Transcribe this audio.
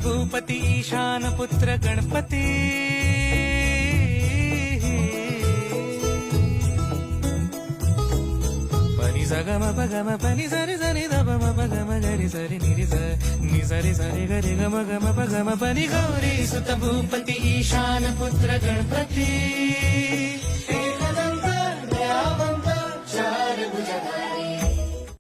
भूपती ईशान पुत्र गणपती पनी सगम पगम पनी सरी सरी दम पगम गरी सरी निरी नि सरी सरी गरी गम गम पगम पनी गौरी सुत भूपती ईशान पुत्र गणपती